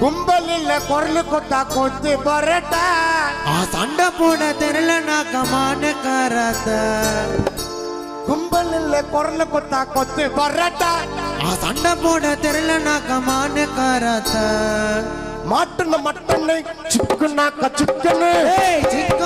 கும்பலில் குரல் கொத்தா கொத்து பரட்டா சண்டை போட தெரியல நான் கமான காராத்த கும்பலில் குரல் கொத்தா கொத்து பரட்டா சண்டை போட தெரியல நான் கமான காராத்த மாட்டுன மட்டனை சிக்குனாக்க சிக்கனு சிக்க